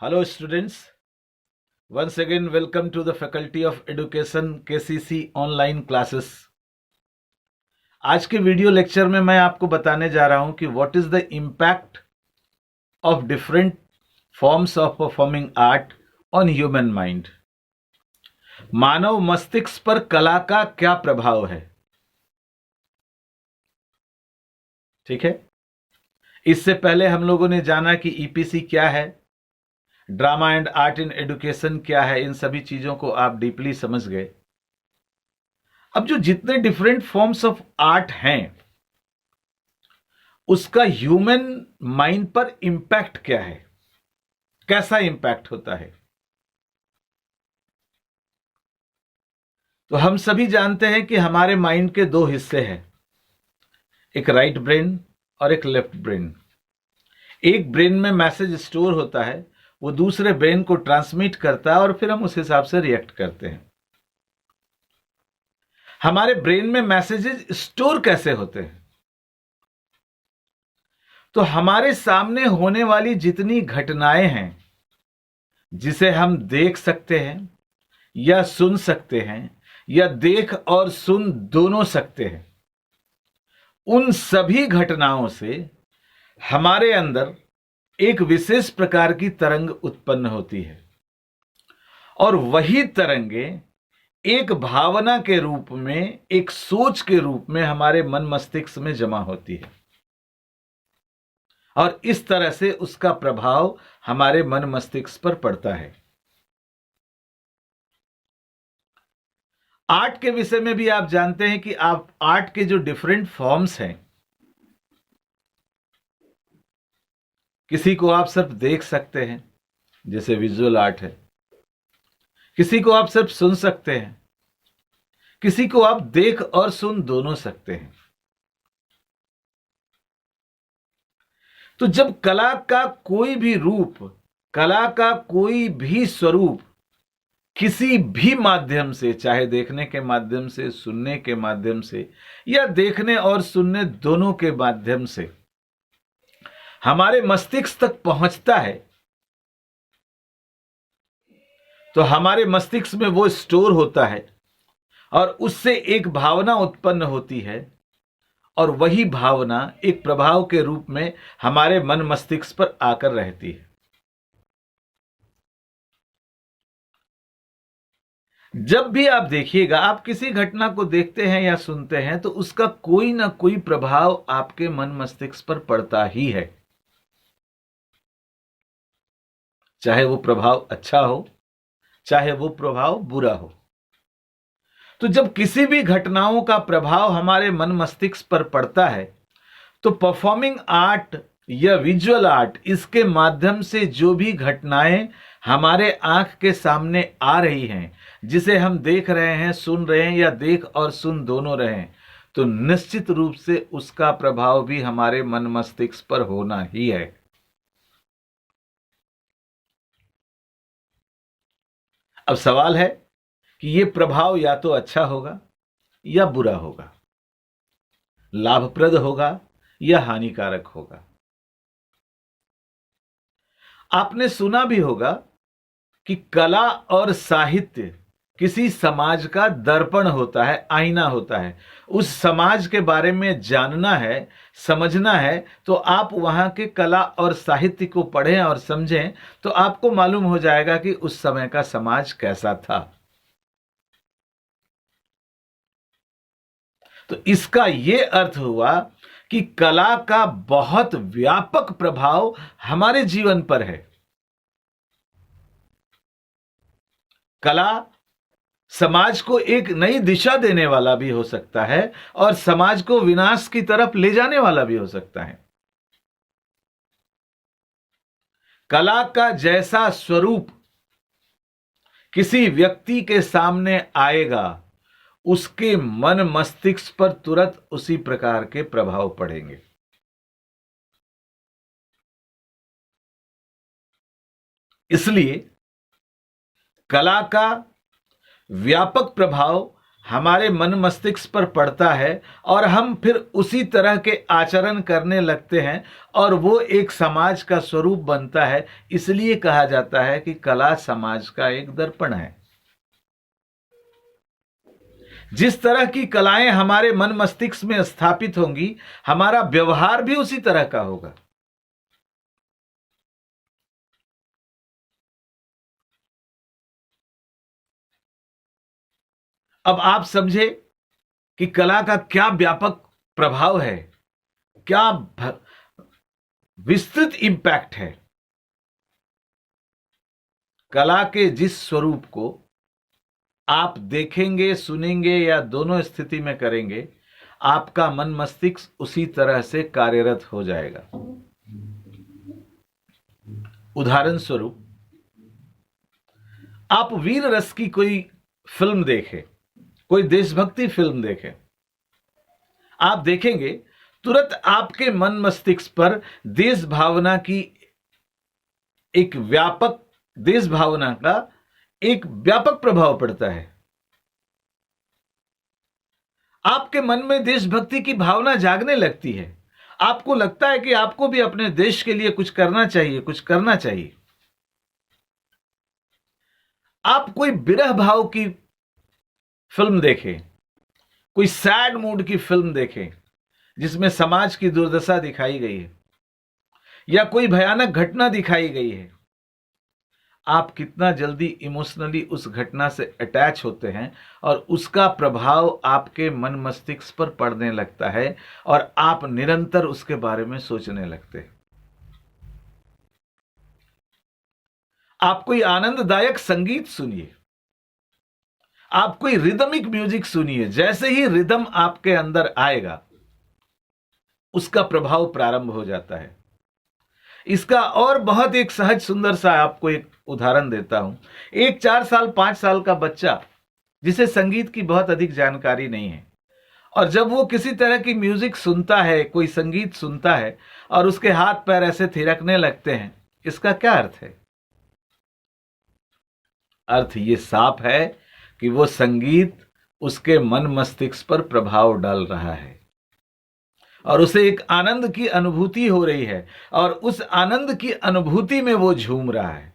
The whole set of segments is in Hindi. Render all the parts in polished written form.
Hello students, once again welcome to the Faculty of Education KCC online classes। आज के वीडियो लेक्चर में मैं आपको बताने जा रहा हूं कि what is the impact of different forms of performing art on human mind. मानव मस्तिष्क पर कला का क्या प्रभाव है। ठीक है, इससे पहले हम लोगों ने जाना कि ईपीसी क्या है, drama and art in education क्या है। इन सभी चीजों को आप डीपली समझ गए। अब जो जितने डिफरेंट फॉर्म्स ऑफ आर्ट हैं उसका ह्यूमन माइंड पर इंपैक्ट क्या है, कैसा इंपैक्ट होता है। तो हम सभी जानते हैं कि हमारे माइंड के दो हिस्से हैं, एक राइट ब्रेन और एक लेफ्ट ब्रेन। एक ब्रेन में मैसेज स्टोर होता है, वो दूसरे ब्रेन को ट्रांसमिट करता है और फिर हम उस हिसाब से रिएक्ट करते हैं। हमारे ब्रेन में मैसेजेस स्टोर कैसे होते हैं? तो हमारे सामने होने वाली जितनी घटनाएं हैं जिसे हम देख सकते हैं या सुन सकते हैं या देख और सुन दोनों सकते हैं, उन सभी घटनाओं से हमारे अंदर एक विशेष प्रकार की तरंग उत्पन्न होती है और वही तरंगे एक भावना के रूप में, एक सोच के रूप में हमारे मन मस्तिष्क में जमा होती है और इस तरह से उसका प्रभाव हमारे मन मस्तिष्क पर पड़ता है। आर्ट के विषय में भी आप जानते हैं कि आप आर्ट के जो डिफरेंट फॉर्म्स हैं, किसी को आप सिर्फ देख सकते हैं जैसे विजुअल आर्ट है, किसी को आप सिर्फ सुन सकते हैं, किसी को आप देख और सुन दोनों सकते हैं। तो जब कला का कोई भी रूप, कला का कोई भी स्वरूप किसी भी माध्यम से, चाहे देखने के माध्यम से, सुनने के माध्यम से या देखने और सुनने दोनों के माध्यम से हमारे मस्तिष्क तक पहुंचता है, तो हमारे मस्तिष्क में वो स्टोर होता है और उससे एक भावना उत्पन्न होती है और वही भावना एक प्रभाव के रूप में हमारे मन मस्तिष्क पर आकर रहती है। जब भी आप देखिएगा, आप किसी घटना को देखते हैं या सुनते हैं तो उसका कोई ना कोई प्रभाव आपके मन मस्तिष्क पर पड़ता ही है, चाहे वो प्रभाव अच्छा हो चाहे वो प्रभाव बुरा हो। तो जब किसी भी घटनाओं का प्रभाव हमारे मन मस्तिष्क पर पड़ता है तो परफॉर्मिंग आर्ट या विजुअल आर्ट, इसके माध्यम से जो भी घटनाएं हमारे आंख के सामने आ रही हैं, जिसे हम देख रहे हैं, सुन रहे हैं या देख और सुन दोनों रहे हैं, तो निश्चित रूप से उसका प्रभाव भी हमारे मन मस्तिष्क पर होना ही है। अब सवाल है कि यह प्रभाव या तो अच्छा होगा या बुरा होगा, लाभप्रद होगा या हानिकारक होगा। आपने सुना भी होगा कि कला और साहित्य किसी समाज का दर्पण होता है, आईना होता है। उस समाज के बारे में जानना है, समझना है, तो आप वहां के कला और साहित्य को पढ़ें और समझें तो आपको मालूम हो जाएगा कि उस समय का समाज कैसा था। तो इसका यह अर्थ हुआ कि कला का बहुत व्यापक प्रभाव हमारे जीवन पर है। कला समाज को एक नई दिशा देने वाला भी हो सकता है और समाज को विनाश की तरफ ले जाने वाला भी हो सकता है। कला का जैसा स्वरूप किसी व्यक्ति के सामने आएगा, उसके मन मस्तिष्क पर तुरंत उसी प्रकार के प्रभाव पड़ेंगे। इसलिए कला का व्यापक प्रभाव हमारे मन मस्तिष्क पर पड़ता है और हम फिर उसी तरह के आचरण करने लगते हैं और वो एक समाज का स्वरूप बनता है। इसलिए कहा जाता है कि कला समाज का एक दर्पण है। जिस तरह की कलाएं हमारे मन मस्तिष्क में स्थापित होंगी, हमारा व्यवहार भी उसी तरह का होगा। अब आप समझे कि कला का क्या व्यापक प्रभाव है, क्या विस्तृत इंपैक्ट है। कला के जिस स्वरूप को आप देखेंगे, सुनेंगे या दोनों स्थिति में करेंगे, आपका मन मस्तिष्क उसी तरह से कार्यरत हो जाएगा। उदाहरण स्वरूप, आप वीर रस की कोई फिल्म देखें, कोई देशभक्ति फिल्म देखें, आप देखेंगे तुरंत आपके मन मस्तिष्क पर देश भावना की एक व्यापक देश भावना का एक व्यापक प्रभाव पड़ता है। आपके मन में देशभक्ति की भावना जागने लगती है। आपको लगता है कि आपको भी अपने देश के लिए कुछ करना चाहिए, कुछ करना चाहिए। आप कोई विरह भाव की फिल्म देखें, कोई सैड मूड की फिल्म देखें जिसमें समाज की दुर्दशा दिखाई गई है या कोई भयानक घटना दिखाई गई है, आप कितना जल्दी इमोशनली उस घटना से अटैच होते हैं और उसका प्रभाव आपके मन मस्तिष्क पर पड़ने लगता है और आप निरंतर उसके बारे में सोचने लगते हैं। आप कोई आनंददायक संगीत सुनिए, आप कोई रिदमिक म्यूजिक सुनिए, जैसे ही रिदम आपके अंदर आएगा उसका प्रभाव प्रारंभ हो जाता है। इसका और बहुत एक सहज सुंदर सा आपको एक उदाहरण देता हूं। एक 4 साल 5 साल का बच्चा जिसे संगीत की बहुत अधिक जानकारी नहीं है, और जब वो किसी तरह की म्यूजिक सुनता है, कोई संगीत सुनता है और उसके हाथ पैर ऐसे थिरकने लगते हैं, इसका क्या अर्थ है? अर्थ ये साफ है कि वो संगीत उसके मन मस्तिष्क पर प्रभाव डाल रहा है और उसे एक आनंद की अनुभूति हो रही है और उस आनंद की अनुभूति में वो झूम रहा है।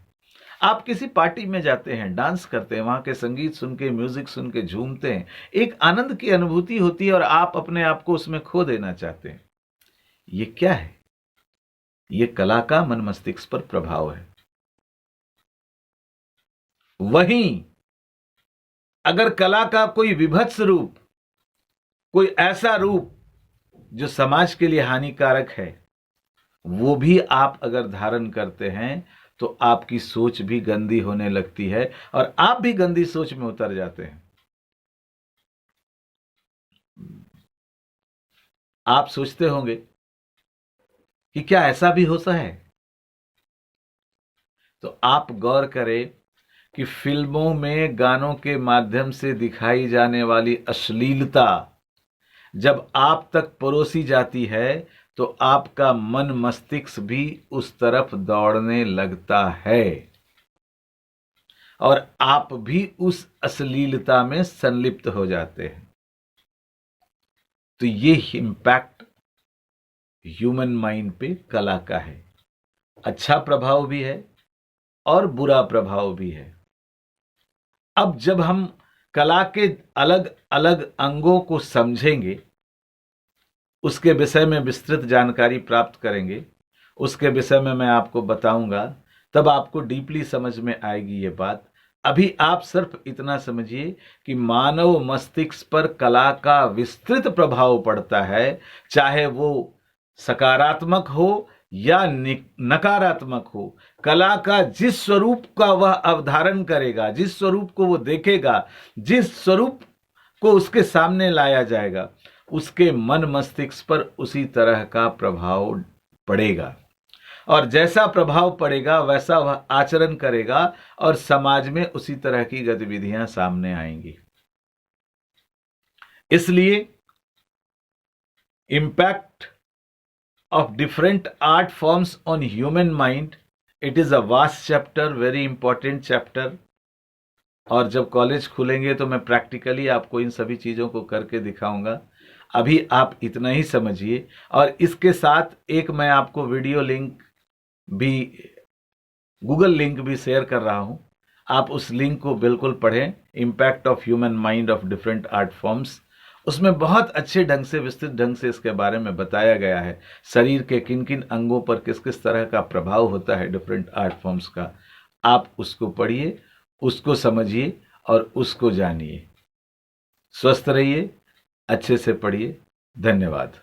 आप किसी पार्टी में जाते हैं, डांस करते हैं, वहां के संगीत सुन के, म्यूजिक सुन के झूमते हैं, एक आनंद की अनुभूति होती है और आप अपने आप को उसमें खो देना चाहते हैं। ये क्या है? ये कला का मन मस्तिष्क पर प्रभाव है। वहीं अगर कला का कोई विभत्स रूप, कोई ऐसा रूप जो समाज के लिए हानिकारक है, वो भी आप अगर धारण करते हैं तो आपकी सोच भी गंदी होने लगती है और आप भी गंदी सोच में उतर जाते हैं। आप सोचते होंगे कि क्या ऐसा भी होता है? तो आप गौर करें कि फिल्मों में गानों के माध्यम से दिखाई जाने वाली अश्लीलता जब आप तक परोसी जाती है तो आपका मन मस्तिष्क भी उस तरफ दौड़ने लगता है और आप भी उस अश्लीलता में संलिप्त हो जाते हैं। तो ये इंपैक्ट ह्यूमन माइंड पे कला का है। अच्छा प्रभाव भी है और बुरा प्रभाव भी है। अब जब हम कला के अलग अलग अंगों को समझेंगे, उसके विषय में विस्तृत जानकारी प्राप्त करेंगे, उसके विषय में मैं आपको बताऊंगा, तब आपको डीपली समझ में आएगी ये बात। अभी आप सिर्फ इतना समझिए कि मानव मस्तिष्क पर कला का विस्तृत प्रभाव पड़ता है, चाहे वो सकारात्मक हो या नकारात्मक हो। कला का जिस स्वरूप का वह अवधारण करेगा, जिस स्वरूप को वो देखेगा, जिस स्वरूप को उसके सामने लाया जाएगा, उसके मन मस्तिष्क पर उसी तरह का प्रभाव पड़ेगा और जैसा प्रभाव पड़ेगा वैसा वह आचरण करेगा और समाज में उसी तरह की गतिविधियां सामने आएंगी। इसलिए impact of different art forms on human mind, it is a vast chapter, very important chapter, और जब कॉलेज खुलेंगे तो मैं प्रैक्टिकली आपको इन सभी चीज़ों को करके दिखाऊंगा। अभी आप इतना ही समझिए। और इसके साथ एक मैं आपको वीडियो लिंक भी, गूगल लिंक भी शेयर कर रहा हूं। आप उस लिंक को बिल्कुल पढ़ें, impact of human mind of different art forms. उसमें बहुत अच्छे ढंग से, विस्तृत ढंग से इसके बारे में बताया गया है, शरीर के किन किन अंगों पर किस किस तरह का प्रभाव होता है डिफरेंट आर्ट फॉर्म्स का। आप उसको पढ़िए, उसको समझिए और उसको जानिए। स्वस्थ रहिए, अच्छे से पढ़िए। धन्यवाद।